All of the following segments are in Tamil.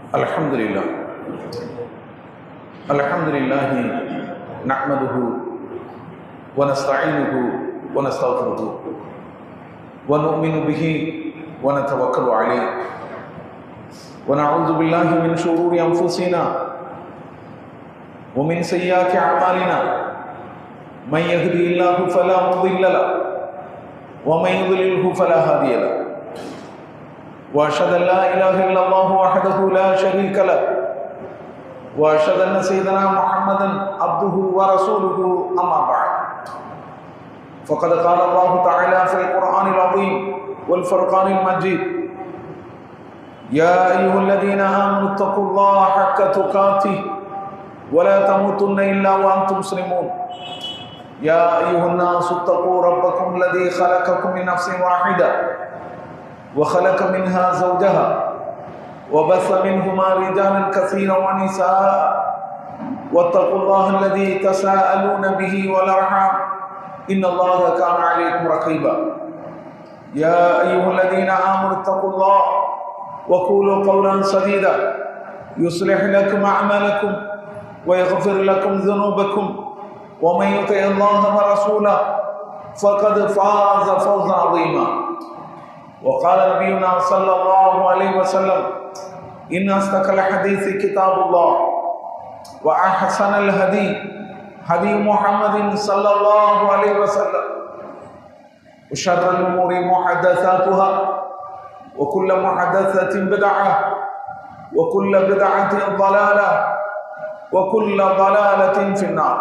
Alhamdulillah. Alhamdulillah nahmaduhu wa nasta'inuhu wa nastaghfiruhu wa nu'minu bihi wa natawakkalu alayhi wa na'udzu billahi min shururi anfusina wa min sayyiati a'malina man yahdihillahu fala mudilla lahu wa man yudlilhu fala hadiya lahu وأشهد أن لا إله إلا الله وحده لا شريك له وأشهد أن سيدنا محمدا عبده ورسوله أما بعد فقد قال الله تعالى في القرآن العظيم والفرقان المجيد يا أيها الذين آمنوا اتقوا الله حق تقاته ولا تموتن إلا وأنتم مسلمون يا أيها الناس اتقوا ربكم الذي خلقكم من نفس واحدة وخلق منها زوجها وبث منهما رجالا كثيرا ونساء واتقوا الله الذي تساءلون به والأرحام إن الله كان عليكم رقيبا يا أيها الذين آمنوا اتقوا الله وقولوا قولا سديدا يصلح لكم أعمالكم ويغفر لكم ذنوبكم ومن يطع الله ورسوله فقد فاز فوزا عظيما وقال نبينا صلى الله عليه وسلم إن أصدق الحديث كتاب الله وأحسن الهدي هدي محمد صلى الله عليه وسلم وشر الأمور محدثاتها وكل محدثة بدعة وكل بدعة ضلالة وكل ضلالة في النار.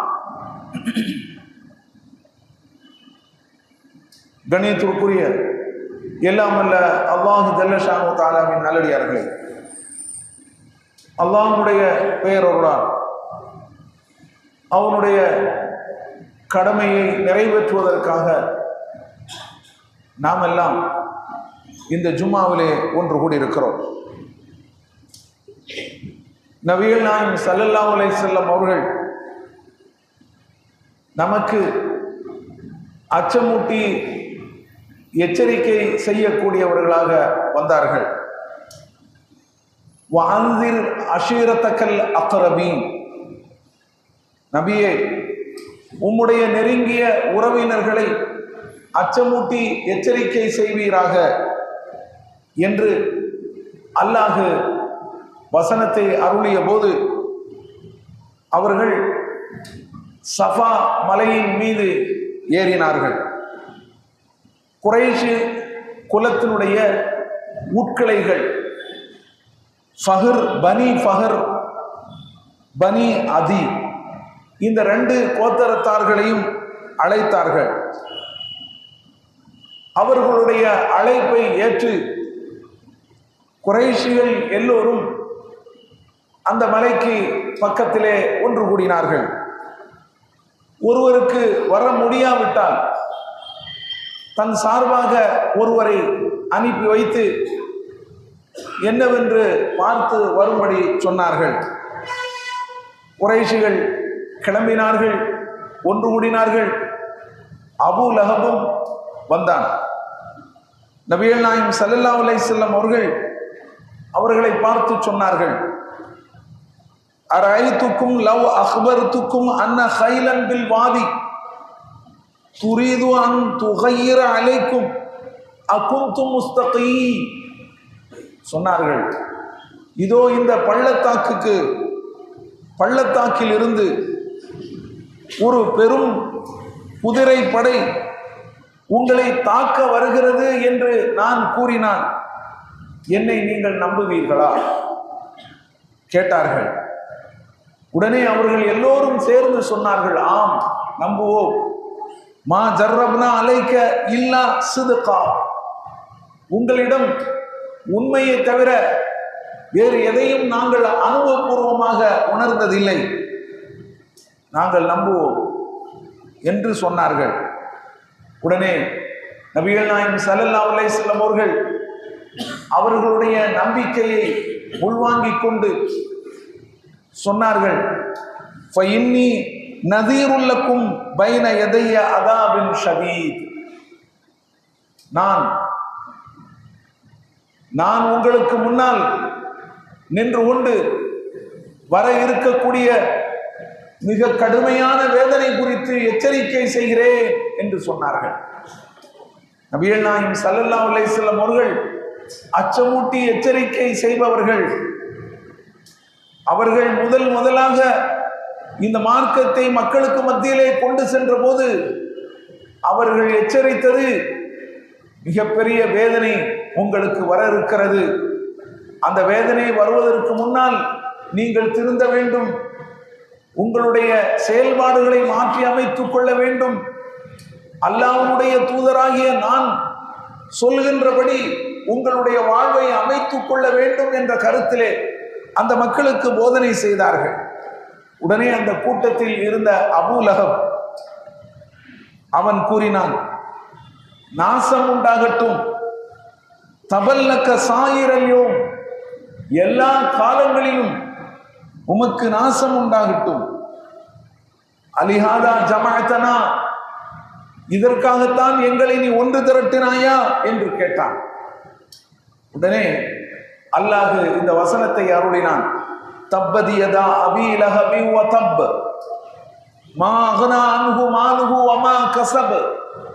கணியத்திற்குரிய எல்லாம் அல்ல அல்லாஹ் ஜல்ல ஷானு தஆலாவின் நல்லடியார்களே, அல்லாஹ்வுடைய பெயரோடால் அவனுடைய கடமையை நிறைவேற்றுவதற்காக நாம் எல்லாம் இந்த ஜும்மாவிலே ஒன்று கூடியிருக்கிறோம். நபிகள் நாயகம் ஸல்லல்லாஹு அலைஹி வஸல்லம் அவர்கள் நமக்கு அச்சமூட்டி எச்சரிக்கை செய்யக்கூடியவர்களாக வந்தார்கள். வஅன்திர் அஷீரத்தக்கல் அக்ரபீன், நபியே உம்முடைய நெருங்கிய உறவினர்களை அச்சமூட்டி எச்சரிக்கை செய்வீராக என்று அல்லாஹ் வசனத்தை அருளிய போது அவர்கள் சஃபா மலையின் மீது ஏறினார்கள். குறைஷி குலத்தினுடைய உட்கிளைகள் ஃபஹர், பனி அதி, இந்த ரெண்டு கோத்தரத்தார்களையும் அழைத்தார்கள். அவர்களுடைய அழைப்பை ஏற்று குறைஷிகள் எல்லோரும் அந்த மலைக்கு பக்கத்திலே ஒன்று கூடினார்கள். ஒருவருக்கு வர முடியாவிட்டால் தன் சார்பாக ஒருவரை அனுப்பி வைத்து என்னவென்று பார்த்து வரும்படி சொன்னார்கள். குறைஷிகள் கிளம்பினார்கள், ஒன்று கூடினார்கள். அபூ லஹபும் வந்தான். நபிகள் நாயகம் ஸல்லல்லாஹு அலைஹி வஸல்லம் அவர்களை பார்த்து சொன்னார்கள், அரைத்துக்கும் லவ் அக்பர்துக்கும் அன்ன ஹைலன் பில் வாதி துரீது அன் துகையிர அலைக்கும் அகுந்தும் முஸ்தகீ. சொன்னார்கள், இதோ இந்த பள்ளத்தாக்கில் இருந்து ஒரு பெரும் குதிரை படை உங்களை தாக்க வருகிறது என்று நான் கூறினான், என்னை நீங்கள் நம்புவீர்களா? கேட்டார்கள். உடனே அவர்கள் எல்லோரும் சேர்ந்து சொன்னார்கள், ஆம் நம்புவோம். மா ஜர்ரப்னா அலைக்க இல்லா சிதுகா, உங்களிடம் உண்மையை தவிர வேறு எதையும் நாங்கள் அனுபவபூர்வமாக உணர்ந்ததில்லை, நாங்கள் நம்புவோம் என்று சொன்னார்கள். உடனே நபிகள் நாயகம் ஸல்லல்லாஹு அலைஹி வஸல்லம் அவர்களுடைய நம்பிக்கையை உள்வாங்கிக் கொண்டு சொன்னார்கள், ஃபஇன்னி நதீருல்லக்கும் பைன யதைய அதாபின் ஷதீத், நான் நான் உங்களுக்கு முன்னால் நின்று கொண்டு வர இருக்கக்கூடிய மிக கடுமையான வேதனை குறித்து எச்சரிக்கை செய்கிறேன் என்று சொன்னார்கள். நபிகள் நாயகம் ஸல்லல்லாஹு அலைஹி வஸல்லம் அவர்கள் அச்சமூட்டி எச்சரிக்கை செய்பவர்கள். அவர்கள் முதலாக இந்த மார்க்கத்தை மக்களுக்கு மத்தியிலே கொண்டு சென்ற போது அவர்கள் எச்சரித்தது, மிகப்பெரிய வேதனை உங்களுக்கு வர இருக்கிறது. அந்த வேதனை வருவதற்கு முன்னால் நீங்கள் திருந்த வேண்டும், உங்களுடைய செயல்பாடுகளை மாற்றி அமைத்துக் கொள்ள வேண்டும், அல்லாஹ்வுடைய தூதராகிய நான் சொல்கின்றபடி உங்களுடைய வாழ்வை அமைத்துக் கொள்ள வேண்டும் என்ற கருத்திலே அந்த மக்களுக்கு போதனை செய்தார்கள். உடனே அந்த கூட்டத்தில் இருந்த அபூ லஹப் அவன் கூறினான், நாசம் உண்டாகட்டும், தபல்லக்க சாயிரல்யோம், எல்லா காலங்களிலும் உமக்கு நாசம் உண்டாகட்டும். அலிஹாதா ஜமாஅத்தனா, இதற்காகத்தான் எங்களை நீ ஒன்று திரட்டினாயா என்று கேட்டான். உடனே அல்லாஹ் இந்த வசனத்தை அருளினான். தப்பதி யதா அபீ லஹபி வ தப் மா அக்னா அன்ஹு மாலுஹு வ மா கஸப்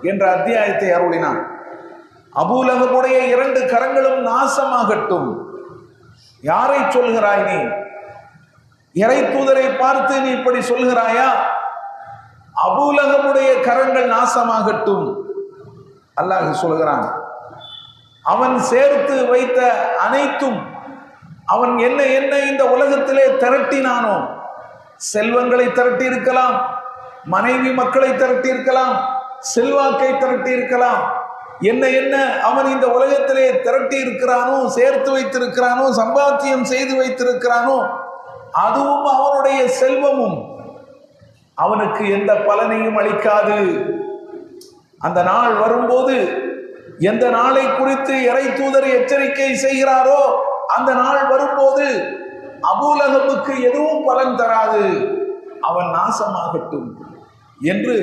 என்ற அத்தியாயத்தை அருளினான். அபூ லஹபுடைய 2 கரங்களும் நாசமாகட்டும். யாரை சொல்கிறாய் நீ? இறை தூதரை பார்த்து நீ இப்படி சொல்கிறாயா? அபூ லஹபுடைய கரங்கள் நாசமாகட்டும். அல்லாஹ் சொல்கிறான், அவன் சேர்த்து வைத்த அனைத்தும், அவன் என்ன என்ன இந்த உலகத்திலே திரட்டினானோ, செல்வங்களை திரட்டி இருக்கலாம், மனைவி மக்களை திரட்டி இருக்கலாம், செல்வாக்கை திரட்டி இருக்கலாம், என்ன என்ன அவன் இந்த உலகத்திலே திரட்டி இருக்கிறானோ, சேர்த்து வைத்திருக்கிறானோ, சம்பாத்தியம் செய்து வைத்திருக்கிறானோ, அதுவும் அவனுடைய செல்வமும் அவனுக்கு எந்த பலனையும் அளிக்காது. அந்த நாள் வரும்போது, எந்த நாளை குறித்து இறை தூதர் எச்சரிக்கை செய்கிறாரோ அந்த நாள் வரும்போது அபூ லஹபுக்கு எதுவும் பலன் தராது, அவன் நாசமாகட்டும் என்று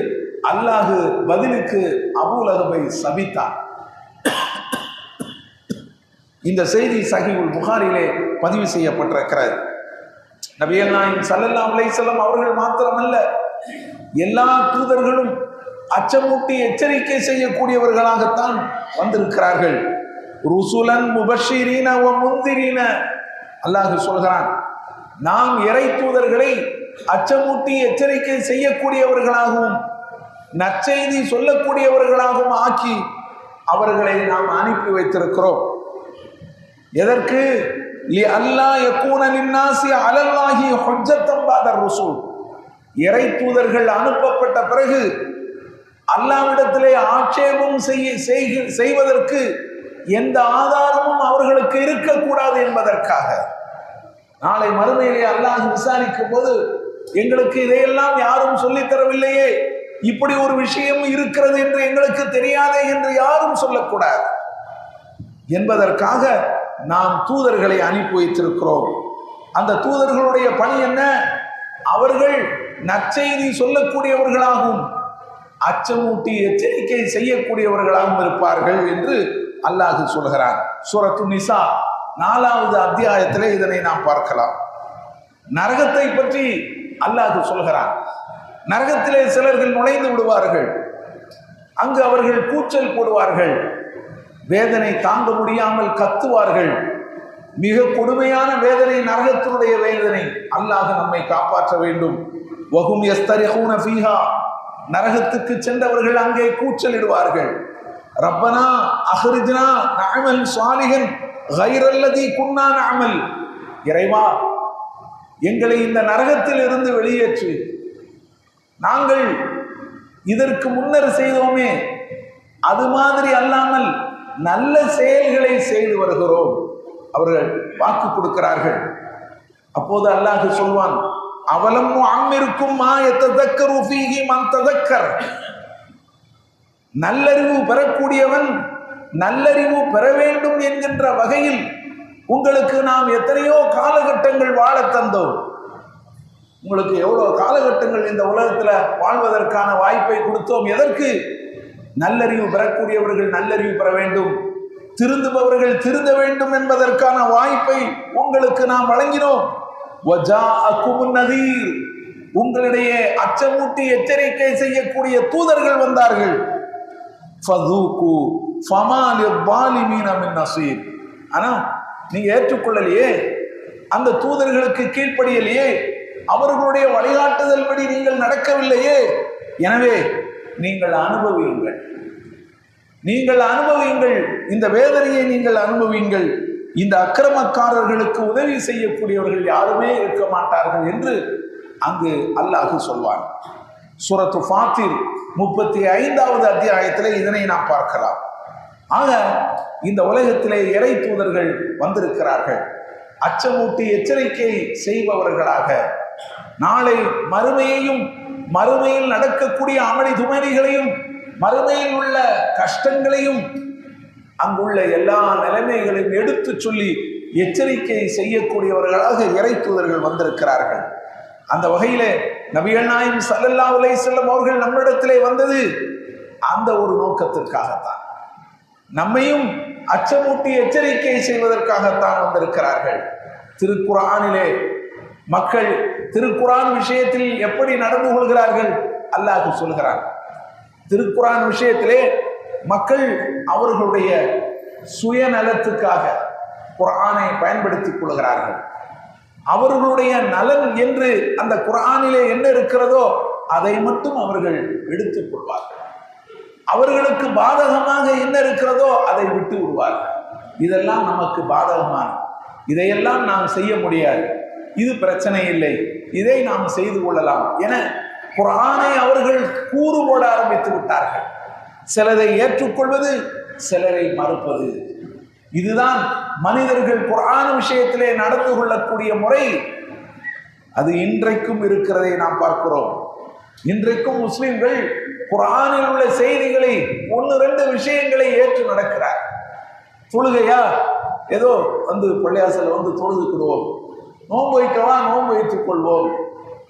அல்லாஹ் பதிலுக்கு அபூ லஹபை சபித்தார். இந்த செய்தி சஹீஹுல் புகாரிலே பதிவு செய்யப்பட்டிருக்கிறது. நபிகள் நாயகம் ஸல்லல்லாஹு அலைஹி வஸல்லம் அவர்கள் மாத்திரமல்ல, எல்லா தூதர்களும் அச்சமூட்டி எச்சரிக்கை செய்யக்கூடியவர்களாகத்தான் வந்திருக்கிறார்கள். ருசுலன் முபஷிரீன வ முன்திரீன, அல்லாஹ் சொல்கிறான், நாம் இறை தூதர்களை அச்சமூட்டி எச்சரிக்கை செய்யக்கூடியவர்களாகவும் நற்செய்தி சொல்லக்கூடியவர்களாகவும் ஆக்கி அவர்களை நாம் அனுப்பி வைத்திருக்கிறோம். எதற்கு? லிஅல்லா யகூன லின்னாஸி அலல்லாஹி ஹுஜ்ஜத்தன் பஅத ருசூல். இறை தூதர்கள் அனுப்பப்பட்ட பிறகு அல்லாஹ்விடத்திலே ஆட்சேபம் செய்வதற்கு எந்த ஆதாரமும் அவர்களுக்கு இருக்கக்கூடாது என்பதற்காக. நாளை மறுமையிலே அல்லாஹ் விசாரிக்கும் போது, எங்களுக்கு இதையெல்லாம் யாரும் சொல்லித் தரவில்லையே, இப்படி ஒரு விஷயம் இருக்கிறது என்று எங்களுக்கு தெரியாதே என்று யாரும் சொல்லக்கூடாது என்பதற்காக நாம் தூதர்களை அனுப்பி வைத்திருக்கிறோம். அந்த தூதர்களுடைய பணி என்ன? அவர்கள் நற்செய்தி சொல்லக்கூடியவர்களாகவும் அச்சமூட்டி எச்சரிக்கை செய்யக்கூடியவர்களாகவும் இருப்பார்கள் என்று அல்லாஹ் சொல்கிறார். சூரத்து நிசா 4வது அத்தியாயத்திலே இதனை நாம் பார்க்கலாம். நரகத்தை பற்றி அல்லாஹ் சொல்கிறார். நரகத்திலே சிலர்கள் நுழைந்து விடுவார்கள். அங்கு அவர்கள் கூச்சல் போடுவார்கள், வேதனை தாங்க முடியாமல் கத்துவார்கள். மிக கொடுமையான வேதனை நரகத்தினுடைய வேதனை. அல்லாஹ் நம்மை காப்பாற்ற வேண்டும். வஹும் யஸ்தரிஹூன ஃபீஹா, நரகத்துக்கு சென்றவர்கள் அங்கே கூச்சலிடுவார்கள், ரப்பனா அஹ்ரிஜ்னா நஅமல் ஸாலிஹன் கைரல்லதி குன்னா நஅமல். இறைவா, எங்களை இந்த நரகத்தில் இருந்து வெளியேற்று, நாங்கள் இதற்கு முன்னர் செய்தோமே அது மாதிரி அல்லாமல் நல்ல செயல்களை செய்து வருகிறோம். அவர்கள் வாக்கு கொடுக்கிறார்கள். அப்போது அல்லாஹ் சொல்வான், அவலம் அம்மிருக்கும் மா யததக்கரு ஃபீஹி மன் ததக்கர். நல்லறிவு பெறக்கூடியவன் நல்லறிவு பெற வேண்டும் என்கின்ற வகையில் உங்களுக்கு நாம் எத்தனையோ காலகட்டங்கள் வாழ தந்தோம். உங்களுக்கு எவ்வளவு காலகட்டங்கள் இந்த உலகத்துல வாழ்வதற்கான வாய்ப்பை கொடுத்தோம். எதற்கு? நல்லறிவு பெறக்கூடியவர்கள் நல்லறிவு பெற வேண்டும், திருந்துபவர்கள் திருந்த வேண்டும் என்பதற்கான வாய்ப்பை உங்களுக்கு நாம் வழங்கினோம். உங்களிடையே அச்சமூட்டி எச்சரிக்கை செய்யக்கூடிய தூதர்கள் வந்தார்கள். ஆனா நீங்க ஏற்றுக்கொள்ளலையே, அந்த தூதர்களுக்கு கீழ்ப்படியலையே, அவர்களுடைய வழிகாட்டுதல் படி நீங்கள் நடக்கவில்லையே. எனவே நீங்கள் அனுபவியுங்கள், நீங்கள் அனுபவியுங்கள், இந்த வேதனையை நீங்கள் அனுபவியுங்கள். இந்த அக்கிரமக்காரர்களுக்கு உதவி செய்யக்கூடியவர்கள் யாருமே இருக்க மாட்டார்கள் என்று அங்கு அல்லாஹ் சொல்வான். சூரத்து ஃபாத்திர் 35வது அத்தியாயத்தில் இதனை நாம் பார்க்கலாம். ஆக இந்த உலகத்திலே இறை தூதர்கள் வந்திருக்கிறார்கள், அச்சமூட்டி எச்சரிக்கை செய்பவர்களாக. நாளை மறுமையையும், மறுமையில் நடக்கக்கூடிய அமளி துமணிகளையும், மறுமையில் உள்ள கஷ்டங்களையும், அங்குள்ள எல்லா நிலைமைகளையும் எடுத்து சொல்லி எச்சரிக்கை செய்யக்கூடியவர்களாக இறை தூதர்கள் வந்திருக்கிறார்கள். அந்த வகையிலே நபிகள் நாயகம் ஸல்லல்லாஹு அலைஹி வஸல்லம் அவர்கள் நம்மிடத்திலே வந்தது அந்த ஒரு நோக்கத்திற்காகத்தான். நம்மையும் அச்சமூட்டி எச்சரிக்கை செய்வதற்காகத்தான் வந்திருக்கிறார்கள். திருக்குர்ஆனிலே மக்கள் திருக்குர்ஆன் விஷயத்தில் எப்படி நடந்து கொள்கிறார்கள் அல்லாஹ் சொல்கிறார். திருக்குர்ஆன் விஷயத்திலே மக்கள் அவர்களுடைய சுயநலத்துக்காக குர்ஆனை பயன்படுத்திக் கொள்கிறார்கள். அவர்களுடைய நலன் என்று அந்த குர்ஆனிலே என்ன இருக்கிறதோ அதை மட்டும் அவர்கள் எடுத்துக் கொள்வார்கள். அவர்களுக்கு பாதகமாக என்ன இருக்கிறதோ அதை விட்டு விடுவார்கள். இதெல்லாம் நமக்கு பாதகமான, இதையெல்லாம் நாம் செய்ய முடியாது, இது பிரச்சனை இல்லை, இதை நாம் செய்து கொள்ளலாம் என குர்ஆனை அவர்கள் கூறு போட ஆரம்பித்து விட்டார்கள். சிலரை ஏற்றுக்கொள்வது, சிலரை மறுப்பது. இதுதான் மனிதர்கள் குர்ஆன் விஷயத்திலே நடந்து கொள்ளக்கூடிய முறை. அது இன்றைக்கும் இருக்கிறதை நாம் பார்க்கிறோம். இன்றைக்கும் முஸ்லிம்கள் குர்ஆனில் உள்ள செய்திகளை, 1-2 விஷயங்களை ஏற்று நடக்கிறார். தொழுகையா, ஏதோ வந்து பள்ளியாசல வந்து தொழுதுக்கிடுவோம், நோன்பு வைக்கவா நோன்பு வைத்துக் கொள்வோம்,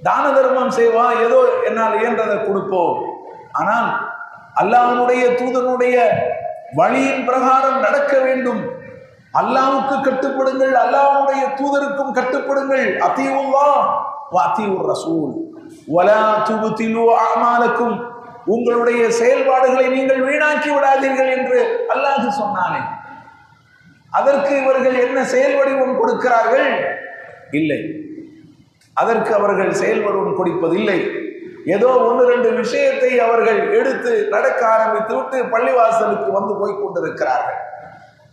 தான தர்மம் செய்வா ஏதோ என்னால் இயன்றதை கொடுப்போம். ஆனால் அல்லாஹ்வுடைய தூதனுடைய வழியின் பிரகாரம் நடக்க வேண்டும். அல்லாஹ்வுக்கு கட்டுப்படுங்கள், அல்லாஹ்வுடைய தூதருக்கும் கட்டுப்படுங்கள். அத்தீஉல்லாஹ் வ அத்தீஉர் ரசூல் வலா துப்திலு அஅமாலக்கும், உங்களுடைய செயல்பாடுகளை நீங்கள் வீணாக்கி விடாதீர்கள் என்று அல்லாஹ் சொன்னானே. அதற்கு இவர்கள் என்ன செயல் வடிவம் கொடுக்கிறார்கள்? இல்லை, அதற்கு அவர்கள் செயல் வடிவம் கொடுப்பதில்லை. ஏதோ 1-2 விஷயத்தை அவர்கள் எடுத்து நடக்க ஆரம்பித்து விட்டு பள்ளிவாசலுக்கு வந்து போய் கொண்டிருக்கிறார்கள்.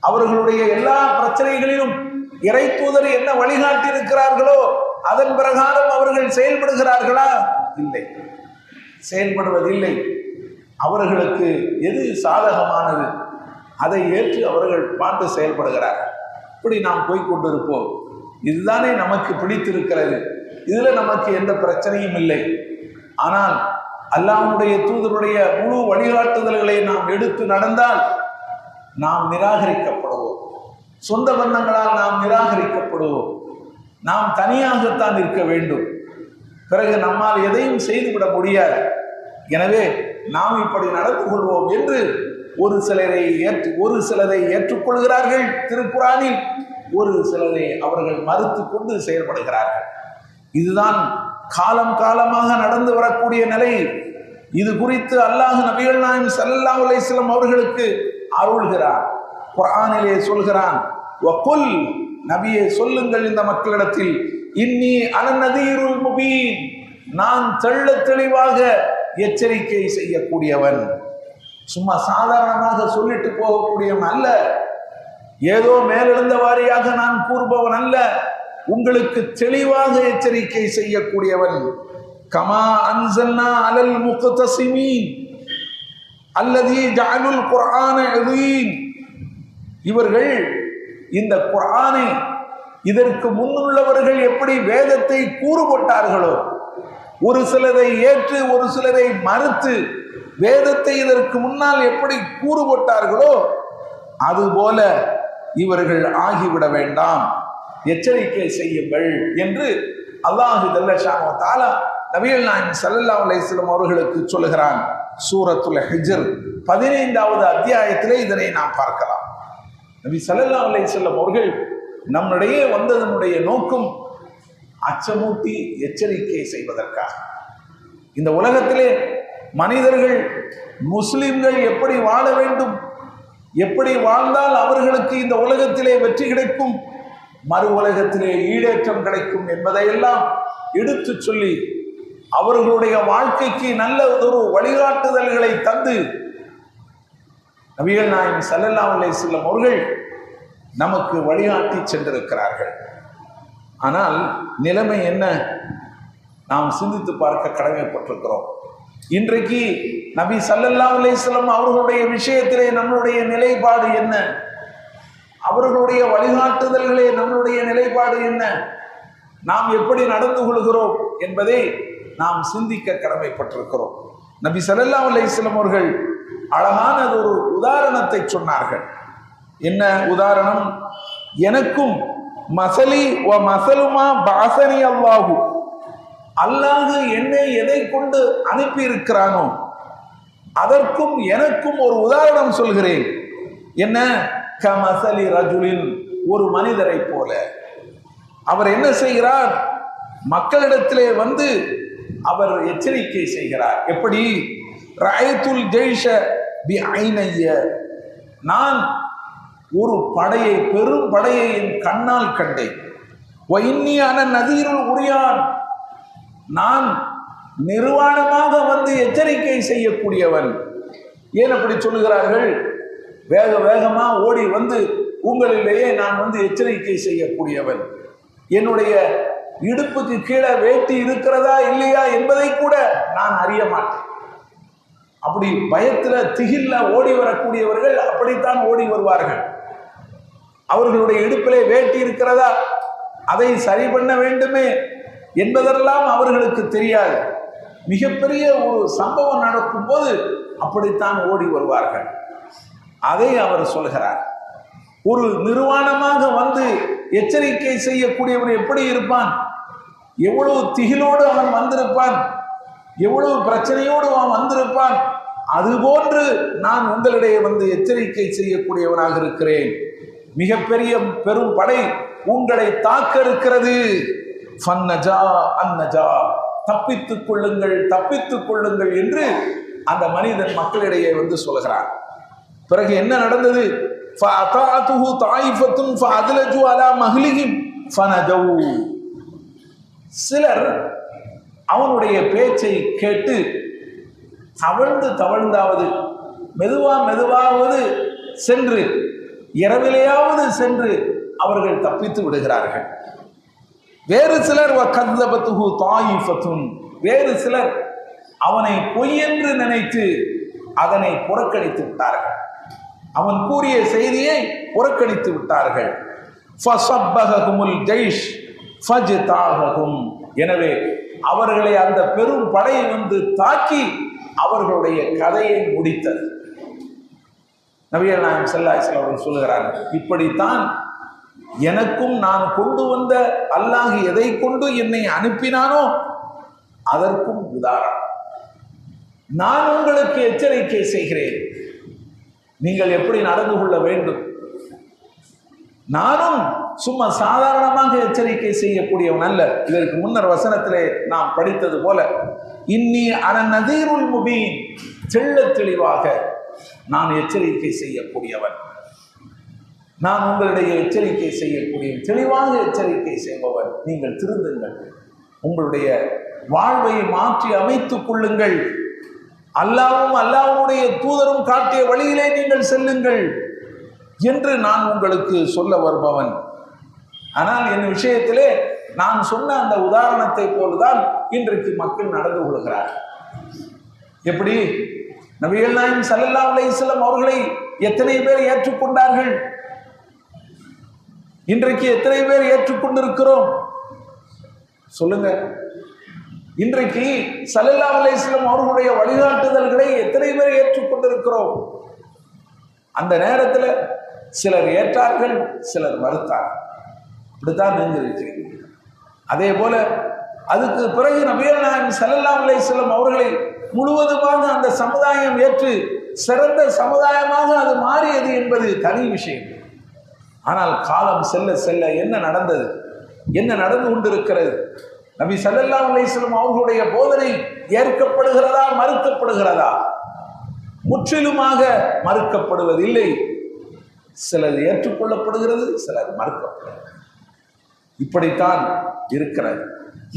அவர்களுடைய எல்லா பிரச்சனைகளிலும் இறை தூதர் என்ன வழிகாட்டி இருக்கிறார்களோ அதன் பிரகாரம் அவர்கள் செயல்படுகிறார்களா? இல்லை, செயல்படுவதில்லை. அவர்களுக்கு எது சாதகமானது அதை ஏற்று அவர்கள் பார்த்து செயல்படுகிறார்கள். இப்படி நாம் போய்கொண்டிருப்போம். இதுதானே நமக்கு பிடித்திருக்கிறது, இதுல நமக்கு எந்த பிரச்சனையும் இல்லை. ஆனால் அல்லாஹ்வுடைய தூதருடைய முழு வழிகாட்டுதல்களை நாம் எடுத்து நடந்தால் நாம் நிராகரிக்கப்படுவோம். சொந்த பந்தங்களால் நாம் நிராகரிக்கப்படுவோம். நாம் தனியாகத்தான் இருக்க வேண்டும். பிறகு நம்மால் எதையும் செய்துவிட முடியாது. எனவே நாம் இப்படி நடந்து கொள்வோம் என்று ஒரு சிலரை ஏற்றுக்கொள்கிறார்கள் திருக்குர்ஆனில், ஒரு சிலரை அவர்கள் மறுத்து கொண்டு செயல்படுகிறார்கள். இதுதான் காலம் காலமாக நடந்து வரக்கூடிய நிலை. இது குறித்து அல்லாஹ் நபிகள் நாயகம் ஸல்லல்லாஹு அலைஹி வஸல்லம் அவர்களுக்கு அருள்கிறார். குர்ஆனிலே சொல்கிறான், வகுல், நபியே சொல்லுங்கள் இந்த மக்களிடத்தில், இன்னி அன நதீருல் முபீன், நான் தெள்ள தெளிவாக எச்சரிக்கை செய்யக்கூடியவன். சும்மா சாதாரணமாக சொல்லிட்டு போகக்கூடியவன் அல்ல, ஏதோ மேலெழுந்த வாரியாக நான் கூறுபவன் அல்ல, உங்களுக்கு தெளிவாக எச்சரிக்கை செய்யக்கூடியவன். கமா அன்ஸல்னா அலல் முக்தஸிமீன் அல்லதீ ஜஅலுல் குர்ஆன அதீம், இவர்கள் இந்த குர்ஆனை, இதற்கு முன்னுள்ளவர்கள் எப்படி வேதத்தை கூறு போட்டார்களோ, ஒரு சிலரை ஏற்று ஒரு சிலரை மறுத்து வேதத்தை இதற்கு முன்னால் எப்படி கூறு போட்டார்களோ அதுபோல இவர்கள் ஆகிவிட வேண்டாம், எச்சரிக்கை செய்யுங்கள் என்று அல்லாஹ் ஜல்ல ஷானஹு வ தஆலா நபிகள் நாயகம் ஸல்லல்லாஹு அலைஹி வஸல்லம் அவர்களுக்கு சொல்கிறான். சூரத்துல் ஹிஜ்ர் 15வது அத்தியாயத்திலே இதனை நாம் பார்க்கலாம். நபி ஸல்லல்லாஹு அலைஹி வஸல்லம் அவர்கள் நம்மிடையே வந்ததனுடைய நோக்கம் அச்சமூட்டி எச்சரிக்கை செய்வதற்காக. இந்த உலகத்திலே மனிதர்கள் முஸ்லிம்கள் எப்படி வாழ வேண்டும், எப்படி வாழ்ந்தால் அவர்களுக்கு இந்த உலகத்திலே வெற்றி கிடைக்கும், மறு உலகத்திலே ஈடேற்றம் கிடைக்கும் என்பதையெல்லாம் எடுத்து சொல்லி அவர்களுடைய வாழ்க்கைக்கு நல்ல ஒரு வழிகாட்டுதல்களை தந்து நபிகள் நாயகம் ஸல்லல்லாஹு அலைஹி வஸல்லம் அவர்கள் நமக்கு வழிகாட்டி சென்றிருக்கிறார்கள். ஆனால் நிலைமை என்ன, நாம் சிந்தித்து பார்க்க கடமைப்பட்டிருக்கிறோம். இன்றைக்கு நபி ஸல்லல்லாஹு அலைஹி வஸல்லம் அவர்களுடைய விஷயத்திலே நம்மளுடைய நிலைப்பாடு என்ன, அவர்களுடைய வழிகாட்டுதல்களே நம்மளுடைய நிலைப்பாடு என்ன, நாம் எப்படி நடந்து கொள்கிறோம் என்பதை நாம் சிந்திக்க கடமைப்பட்டிருக்கிறோம். நபி ஸல்லல்லாஹு அலைஹி வஸல்லம் அவர்கள் அழகான ஒரு உதாரணத்தை சொன்னார்கள். என்ன உதாரணம்? எனக்கும் மசலி வ மசலுமா பாசனி அல்லாஹு, அல்லாஹ் என்னை எதை கொண்டு அனுப்பி இருக்கிறானோ அதற்கும் எனக்கும் ஒரு உதாரணம் சொல்கிறேன். என்ன? கமசலி ரஜுலின், ஒரு மனிதரை போல. அவர் என்ன செய்கிறார்? மக்களிடத்திலே வந்து அவர் எச்சரிக்கை செய்கிறார். எப்படி? ரஅய்துல் ஜைஷ பிஐனைய, நான் ஒரு படையை, பெரும் படையை என் கண்ணால் கண்டேன். வஇன்னியான நதீருல் உரியான், நான் நிர்வாணமாக வந்து எச்சரிக்கை செய்யக்கூடியவன். ஏன் அப்படி சொல்லுகிறார்கள்? வேக வேகமா ஓடி வந்து உங்களிலேயே நான் வந்து எச்சரிக்கை செய்யக்கூடியவன். என்னுடைய இடுப்புக்கு கீழே வேட்டி இருக்கிறதா இல்லையா என்பதை கூட நான் அறிய மாட்டேன். அப்படி பயத்துல திகில்ல ஓடி வரக்கூடியவர்கள் அப்படித்தான் ஓடி வருவார்கள். அவர்களுடைய இடுப்பிலே வேட்டி இருக்கிறதா, அதை சரி பண்ண வேண்டுமே என்பதெல்லாம் அவர்களுக்கு தெரியாது. மிகப்பெரிய ஒரு சம்பவம் நடக்கும் போது அப்படித்தான் ஓடி வருவார்கள். அதை அவர் சொல்கிறார். ஒரு நிர்வாணமாக வந்து எச்சரிக்கை செய்யக்கூடியவன் எப்படி இருப்பான்? எவ்வளவு திகிலோடு அவன் வந்திருப்பான், எவ்வளவு பிரச்சனையோடு அவன் வந்திருப்பான். அதுபோன்று நான் உங்களிடையே வந்து எச்சரிக்கை செய்யக்கூடியவனாக இருக்கிறேன். மிகப்பெரிய பெரும் படை உங்களை தாக்க இருக்கிறது. ஃபன்னஜா அன்னஜா, தப்பித்துக் கொள்ளுங்கள், தப்பித்துக் கொள்ளுங்கள் என்று அந்த மனிதன் மக்களிடையே வந்து சொல்கிறார். பிறகு என்ன நடந்தது? ஃபஅதாதுஹு தாயிஃபத்துன் ஃபஅத்லஜு அலா மஹ்லிஹிம் ஃபனஜூ, சிலர் அவனுடைய பேச்சை கேட்டு தவழ்ந்தாவது மெதுவாவது சென்று இரவிலேயாவது சென்று அவர்கள் தப்பித்து விடுகிறார்கள். வேறு சிலர் வகல்லபத்துஹு தாயிஃபத்துன், வேறு சிலர் அவனை பொய் என்று நினைத்து அதனை புறக்கணித்து விட்டார்கள். அவன் கூறிய செய்தியை புறக்கணித்து விட்டார்கள். ஃபஸப்பஹகுமுல் ஜைஷ் ஃபஜ்தாஹகும், எனவே அவர்களை அந்த பெரும் படை வந்து தாக்கி அவர்களுடைய கதையை முடித்தது. நபிகள் நாயகம் ஸல்லல்லாஹு அலைஹி வஸல்லம் அவர்கள் சொல்லுகிறார்கள், இப்படித்தான் எனக்கும் நான் கொண்டு வந்த அல்லாஹ் எதை கொண்டு என்னை அனுப்பினானோ அதற்கும் உதாரணம். நான் உங்களுக்கு எச்சரிக்கை செய்கிறேன், நீங்கள் எப்படி நடந்து கொள்ள வேண்டும். நானும் சும்மா சாதாரணமாக எச்சரிக்கை செய்யக்கூடியவன் அல்ல. இதற்கு முன்னர் வசனத்திலே நாம் படித்தது போல, இன்னி அன நதீருல் முபீன், தெள்ளத் தெளிவாக நான் எச்சரிக்கை செய்யக்கூடியவன். நான் உங்களிடையே எச்சரிக்கை செய்யக்கூடியவன், தெளிவாக எச்சரிக்கை செய்பவன். நீங்கள் திருந்துங்கள், உங்களுடைய வாழ்வை மாற்றி அமைத்துக் கொள்ளுங்கள், அல்லாஹ்வும் அல்லாஹ்வுடைய தூதரும் காட்டிய வழியிலே நீங்கள் செல்லுங்கள் என்று நான் உங்களுக்கு சொல்ல வருபவன். ஆனால் என் விஷயத்திலே நான் சொன்ன அந்த உதாரணத்தை போலதான் இன்றைக்கு மக்கள் நடந்து கொள்கிறார். எப்படி? நபிகள் நாயகம் ஸல்லல்லாஹு அலைஹி வஸல்லம் அவர்களை எத்தனை பேர் ஏற்றுக்கொண்டார்கள்? இன்றைக்கு எத்தனை பேர் ஏற்றுக்கொண்டிருக்கிறோம் சொல்லுங்க. இன்றைக்கு ஸல்லல்லாஹு அலைஹி வஸல்லம் அவர்களுடைய வழிகாட்டுதல்களை எத்தனை பேர் ஏற்றுக்கொண்டிருக்கிறோம்? அந்த நேரத்தில் சிலர் ஏற்றார்கள், சிலர் மறுத்தார்கள். இப்படித்தான் நீங்க இருக்கிறீங்க. அதே போல அதுக்கு பிறகு நபிகள் நாயகம் ஸல்லல்லாஹு அலைஹி வஸல்லம் அவர்களை முழுவதுமாக அந்த சமுதாயம் ஏற்று சிறந்த சமுதாயமாக அது மாறியது என்பது தனி விஷயம். ஆனால் காலம் செல்ல செல்ல என்ன நடந்தது, என்ன நடந்து கொண்டிருக்கிறது? நபி ஸல்லல்லாஹு அலைஹி வஸல்லம் அவர்களுடைய போதனை ஏற்கப்படுகிறதா, மறுக்கப்படுகிறதா? முற்றிலுமாக மறுக்கப்படுவதில்லை. சிலது ஏற்றுக்கொள்ளப்படுகிறது, சிலர் மறுக்கப்படுகிறது. இப்படித்தான் இருக்கிறது.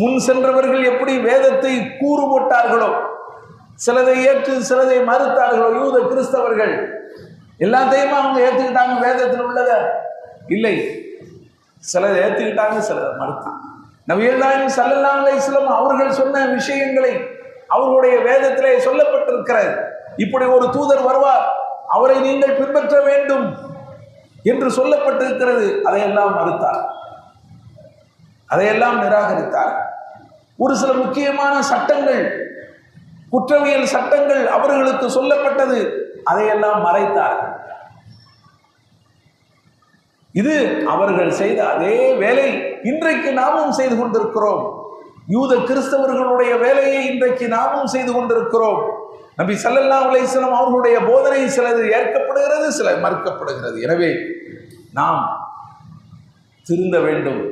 முன் சென்றவர்கள் எப்படி வேதத்தை கூறு போட்டார்களோ, சிலதை ஏற்று சிலதை மறுத்தார்களோ, யூத கிறிஸ்தவர்கள் எல்லாத்தையுமே அவங்க ஏற்றுக்கிட்டாங்க. வேதத்தில் உள்ளத இல்லை, சிலதை ஏற்றுக்கிட்டாங்க, சிலதை மறுத்தாங்க. நபிகள் நாயகம் ஸல்லல்லாஹு அலைஹி வஸல்லம் அவர்கள் சொன்ன விஷயங்களை அவர்களுடைய வேதத்திலே சொல்லப்பட்டிருக்கிறது. இப்படி ஒரு தூதர் வருவார், அவரை நீங்கள் பின்பற்ற வேண்டும் என்று சொல்லப்பட்டிருக்கிறது. அதையெல்லாம் மறுத்தார், அதையெல்லாம் நிராகரித்தார். ஒரு சில முக்கியமான சட்டங்கள், குற்றவியல் சட்டங்கள் அவர்களுக்கு சொல்லப்பட்டது, அதையெல்லாம் மறைத்தார். இது அவர்கள் செய்த அதே வேலை இன்றைக்கு நாமும் செய்து கொண்டிருக்கிறோம். யூத கிறிஸ்தவர்களுடைய வேலையை இன்றைக்கு நாமும் செய்து கொண்டிருக்கிறோம். நபி ஸல்லல்லாஹு அலைஹி வஸல்லம் அவர்களுடைய போதனை சிலது ஏற்கப்படுகிறது, சிலது மறுக்கப்படுகிறது. எனவே நாம் திருந்த வேண்டும்.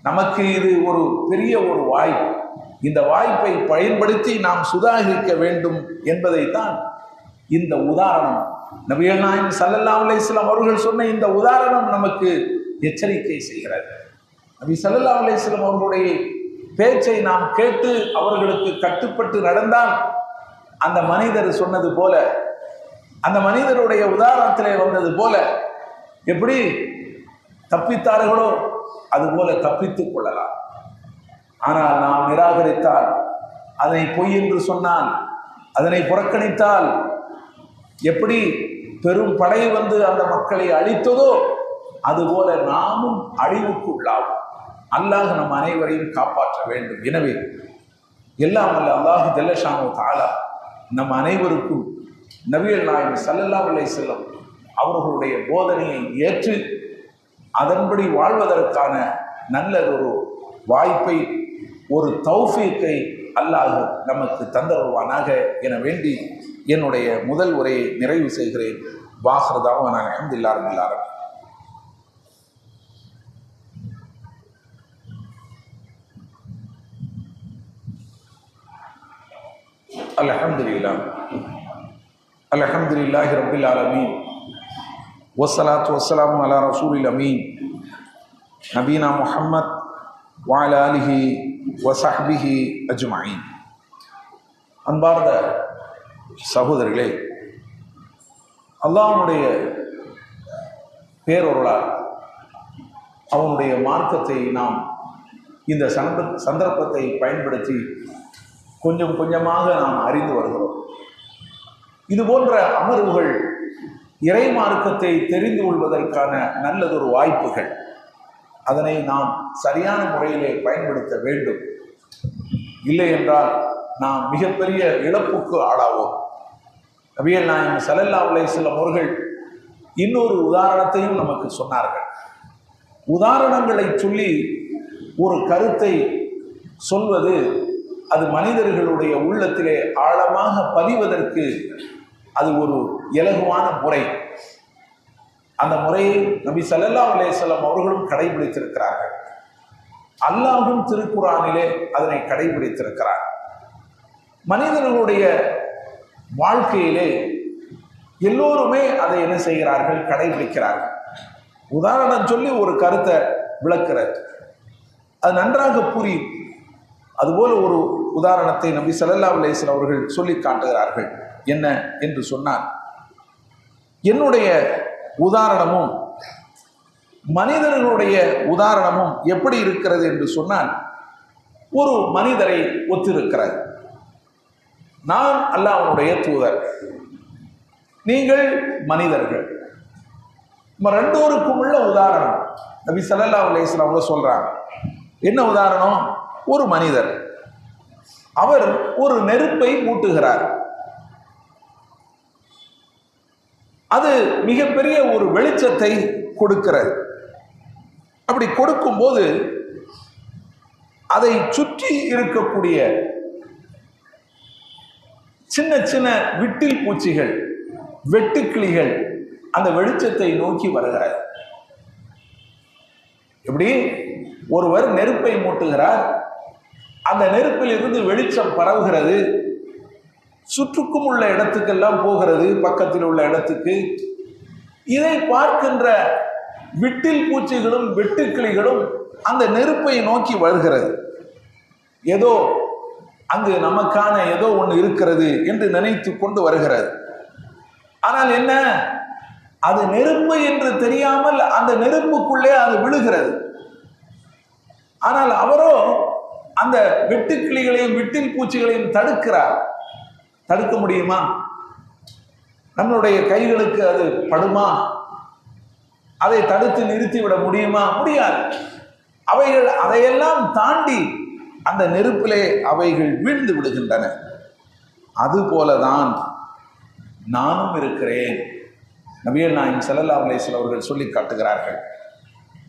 நமக்கு இது ஒரு பெரிய ஒரு வாய்ப்பு. இந்த வாய்ப்பை பயன்படுத்தி நாம் சுதாகரிக்க வேண்டும் என்பதைத்தான் இந்த உதாரணம், நபிகள் நாயகம் ஸல்லல்லாஹு அலைஹி வஸல்லம் அவர்கள் சொன்ன இந்த உதாரணம் நமக்கு எச்சரிக்கை செய்கிறது. நபி ஸல்லல்லாஹு அலைஹி வஸல்லம் அவர்களுடைய பேச்சை நாம் கேட்டு அவர்களுக்கு கட்டுப்பட்டு நடந்தால், அந்த மனிதர் சொன்னது போல, அந்த மனிதருடைய உதாரணத்திலே வந்தது போல எப்படி தப்பித்தார்களோ அதுபோல தப்பித்துக் கொள்ளலாம். ஆனால் நாம் நிராகரித்தால், அதை பொய் என்று சொன்னால், அதனை புறக்கணித்தால், எப்படி பெரும் படை வந்து அந்த மக்களை அழித்ததோ அதுபோல நாமும் அழிவுக்கு உள்ளாகும். அல்லாஹ் நம் அனைவரையும் காப்பாற்ற வேண்டும். எனவே எல்லாம் வல்ல அல்லாஹ் ஜல்ல ஷானு தஆலா நம் அனைவருக்கும் நபிகள் நாயகம் ஸல்லல்லாஹு அலைஹி வஸல்லம் அவர்களுடைய போதனையை ஏற்று அதன்படி வாழ்வதற்கான நல்லதொரு வாய்ப்பை, ஒரு தௌஃபீக்கை அல்லாஹ் நமக்கு தந்தருவானாக என வேண்டி என்னுடைய முதல் உரையை நிறைவு செய்கிறேன். வாஹிரு தஅவானா அல்ஹம்துலில்லாஹி ரப்பில் ஆலமீன். அல்ஹம்துலில்லாஹி ரப்பில் ஆலமீன். வஸ்ஸலாத்து வஸ்ஸலாமு அலா ரசூலில் அமீன் நபீனா முஹம்மத் வ அலா ஆலிஹி வ ஸஹ்பிஹி அஜ்மஈன். அன்பார்ந்த சகோதரர்களே, அல்லாஹ்வுடைய பேரொருளால் அவனுடைய மார்க்கத்தை நாம் இந்த சந்தர்ப்பத்தை பயன்படுத்தி கொஞ்சம் கொஞ்சமாக நாம் அறிந்து வருகிறோம். இது போன்ற அமர்வுகள் இறை மார்க்கத்தை தெரிந்து கொள்வதற்கான நல்லதொரு வாய்ப்புகள். அதனை நாம் சரியான முறையிலே பயன்படுத்த வேண்டும். இல்லை என்றால் நாம் மிகப்பெரிய இழப்புக்கு ஆளாவோம். நபிகள் நாயகம் ஸல்லல்லாஹு அலைஹி வஸல்லம் அவர்கள் இன்னொரு உதாரணத்தையும் நமக்கு சொன்னார்கள். உதாரணங்களை சொல்லி ஒரு கருத்தை சொல்வது அது மனிதர்களுடைய உள்ளத்திலே ஆழமாக பதிவதற்கு அது ஒரு இலகுவான முறை. அந்த முறையை நபி ஸல்லல்லாஹு அலைஹி வஸல்லம் அவர்களும் கடைபிடித்திருக்கிறார்கள். அல்லாஹ்வும் திருக்குர்ஆனிலே அதனை கடைபிடித்திருக்கிறார். மனிதர்களுடைய வாழ்க்கையிலே எல்லோருமே அதை என்ன செய்கிறார்கள், கடைபிடிக்கிறார்கள். உதாரணம் சொல்லி ஒரு கருத்தை விளக்கிறது, அது நன்றாக புரியும். அதுபோல ஒரு உதாரணத்தை நபி ஸல்லல்லாஹு அலைஹி வஸல்லம் அவர்கள் சொல்லி காட்டுகிறார்கள். என்ன என்று சொன்னார், என்னுடைய உதாரணமும் மனிதர்களுடைய உதாரணமும் எப்படி இருக்கிறது என்று சொன்னால், ஒரு மனிதரை ஒத்திருக்கிறது. நான் அல்லாஹ்வுடைய தூதர், நீங்கள் மனிதர்கள். நம்ம ரெண்டோருக்கும் உள்ள உதாரணம் நபி ஸல்லல்லாஹு அலைஹி வஸல்லம் அவங்க சொல்றாங்க. என்ன உதாரணம்? ஒரு மனிதர், அவர் ஒரு நெருப்பை மூட்டுகிறார். அது மிகப்பெரிய ஒரு வெளிச்சத்தை கொடுக்கிறது. அப்படி கொடுக்கும்போது அதை சுற்றி இருக்கக்கூடிய சின்ன சின்ன விட்டில் பூச்சிகள், வெட்டுக்கிளிகள் அந்த வெளிச்சத்தை நோக்கி வருகிறது. எப்படி ஒருவர் நெருப்பை மூட்டுகிறார், அந்த நெருப்பில் இருந்து வெளிச்சம் பரவுகிறது, சுற்றுக்கும் உள்ள இடத்துக்கெல்லாம் போகிறது, பக்கத்தில் உள்ள இடத்துக்கு. இதை பார்க்கின்ற விட்டில் பூச்சிகளும் வெட்டுக்கிளிகளும் அந்த நெருப்பை நோக்கி வருகிறது. ஏதோ அங்கு நமக்கான ஏதோ ஒன்று இருக்கிறது என்று நினைத்து கொண்டு வருகிறது. ஆனால் என்ன, அது நெருப்பு என்று தெரியாமல் அந்த நெருப்புக்குள்ளே அது விழுகிறது. ஆனால் அவரோ அந்த வெட்டுக்கிளிகளையும் விட்டில் பூச்சிகளையும் தடுக்கிறார். தடுக்க முடியுமா? நம்மளுடைய கைகளுக்கு அது படுமா? அதை தடுத்து நிறுத்திவிட முடியுமா? முடியாது. அவைகள் அதையெல்லாம் தாண்டி அந்த நெருப்பிலே அவைகள் வீழ்ந்து விடுகின்றன. அதுபோலதான் நானும் இருக்கிறேன். நபிகள் நாயகம் ஸல்லல்லாஹு அலைஹி வஸல்லம் அவர்கள் சொல்லி காட்டுகிறார்கள்.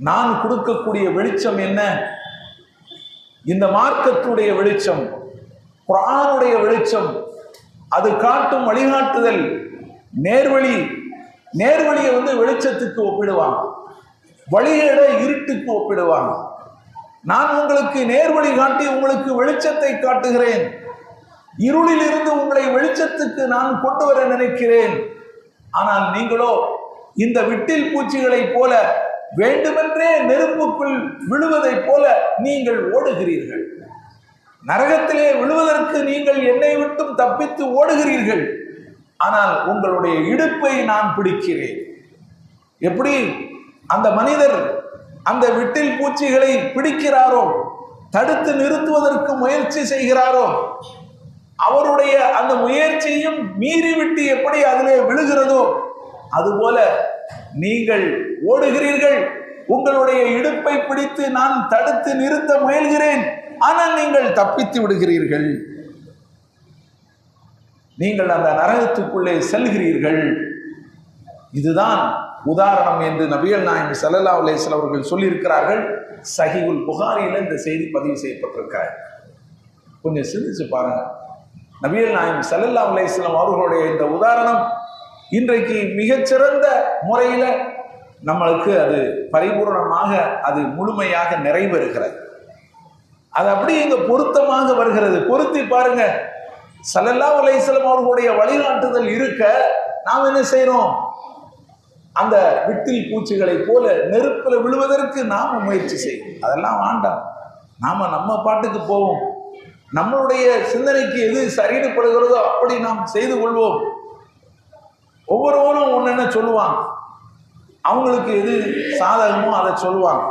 நான் கொடுக்கக்கூடிய வெளிச்சம் என்ன? இந்த மார்க்கத்துடைய வெளிச்சம், குர்ஆனுடைய வெளிச்சம், அது காட்டும் வழிகாட்டுதல், நேர்வழி. நேர்வழியை வெளிச்சத்துக்கு ஒப்பிடுவாங்க, வழிகேட இருட்டுக்கு ஒப்பிடுவாங்க. நான் உங்களுக்கு நேர்வழி காட்டி உங்களுக்கு வெளிச்சத்தை காட்டுகிறேன். இருளில் இருந்து உங்களை வெளிச்சத்துக்கு நான் கொண்டு வர நினைக்கிறேன். ஆனால் நீங்களோ இந்த விட்டில் பூச்சிகளை போல வேண்டுமென்றே நெருப்புக்குள் விழுவதைப் போல நீங்கள் ஓடுகிறீர்கள். நரகத்திலே விழுவதற்கு நீங்கள் என்னை விட்டும் தப்பித்து ஓடுகிறீர்கள். ஆனால் உங்களுடைய இடுப்பை நான் பிடிக்கிறேன். எப்படி அந்த மனிதர் அந்த விட்டில் பூச்சிகளை பிடிக்கிறாரோ, தடுத்து நிறுத்துவதற்கு முயற்சி செய்கிறாரோ, அவருடைய அந்த முயற்சியும் மீறிவிட்டு எப்படி அதிலே விழுகிறதோ, அதுபோல நீங்கள் ஓடுகிறீர்கள். உங்களுடைய இடுப்பை பிடித்து நான் தடுத்து நிறுத்த முயல்கிறேன். ஆனால் நீங்கள் தப்பித்து விடுகிறீர்கள். நீங்கள் அந்த நரகத்துக்குள்ளே செல்கிறீர்கள். இதுதான் உதாரணம் என்று நபிகள் நாயகம் ஸல்லல்லாஹு அலைஹி வஸல்லம் அவர்கள் சொல்லியிருக்கிறார்கள். சஹீஹுல் புகாரியில் இந்த செய்தி பதிவு செய்யப்பட்டிருக்கிறார். கொஞ்சம் சிந்திச்சு பாருங்க. நபிகள் நாயகம் ஸல்லல்லாஹு அலைஹி வஸல்லம் அவர்களுடைய இந்த உதாரணம் இன்றைக்கு மிகச்சிறந்த முறையில் நம்மளுக்கு அது பரிபூர்ணமாக அது முழுமையாக நிறைவேறுகிறது. அது அப்படி இங்க பொருத்தமாக வருகிறது. பொருத்தி பாருங்க. ஸல்லல்லாஹு அலைஹி வஸல்லம் அவர்களுடைய வழிகாட்டுதல் இருக்க நாம் என்ன செய்யறோம்? அந்த விட்டில் பூச்சிகளை போல நெருப்பில் விழுவதற்கு நாம முயற்சி செய்யும். அதெல்லாம் வேண்டாம். நாம நம்ம பாட்டுக்கு போவோம். நம்மளுடைய சிந்தனைக்கு எது சரிப்படுகிறதோ அப்படி நாம் செய்து கொள்வோம். ஒவ்வொருவரும் ஒன்னு சொல்லுவாங்க. அவங்களுக்கு எது சாதகமோ அதை சொல்லுவாங்க.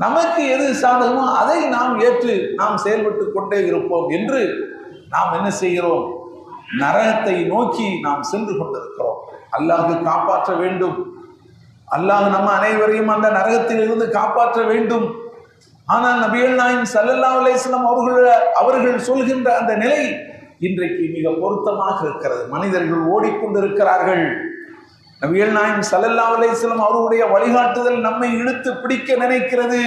நமக்கு எது சாதகமோ அதை நாம் ஏற்று நாம் செயல்பட்டு கொண்டே இருப்போம் என்று நாம் என்ன செய்கிறோம்? நரகத்தை நோக்கி நாம் சென்று கொண்டிருக்கிறோம். அல்லாஹ் காப்பாற்ற வேண்டும். அல்லாஹ் நம்ம அனைவரையும் அந்த நரகத்தில் இருந்து காப்பாற்ற வேண்டும். ஆனால் நபிகள் நாயகம் ஸல்லல்லாஹு அலைஹி வஸல்லம் அவர்கள் சொல்கின்ற அந்த நிலை இன்றைக்கு மிக பொருத்தமாக இருக்கிறது. மனிதர்கள் ஓடிக்கொண்டிருக்கிறார்கள். நபிகள் நாயகம் ஸல்லல்லாஹு அலைஹி வஸல்லம் அவர்களுடைய வழிகாட்டுதல் நம்மை இழுத்து பிடிக்க நினைக்கிறது.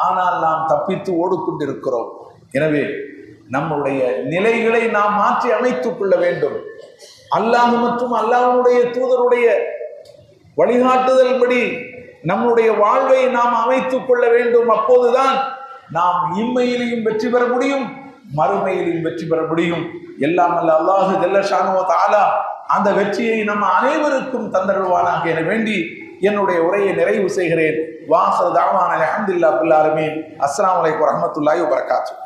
ஆனால் நாம் தப்பித்து ஓடிக்கொண்டிருக்கிறோம். எனவே நம்முடைய நிலைகளை நாம் மாற்றி அமைத்துக் கொள்ள வேண்டும். அல்லாஹ் மற்றும் அல்லாஹ்வுடைய தூதருடைய வழிகாட்டுதல் படி நம்முடைய வாழ்வை நாம் அமைத்துக் கொள்ள வேண்டும். அப்போதுதான் நாம் இம்மையிலையும் வெற்றி பெற முடியும், மறுமையிலையும் வெற்றி பெற முடியும். எல்லாம் அல்ல அல்லாஹ் ஜல்ல ஷானு வ தஆலா அந்த வெற்றியை நம்ம அனைவருக்கும் தந்தருள்வானாக என வேண்டி என்னுடைய உரையை நிறைவு செய்கிறேன். வாஹிரு தஅவானா அல்ஹம்துலில்லாஹி ரப்பில் ஆலமீன். அஸ்ஸலாமு அலைக்கும் வரஹ்மத்துல்லாஹி வபரகாத்துஹு.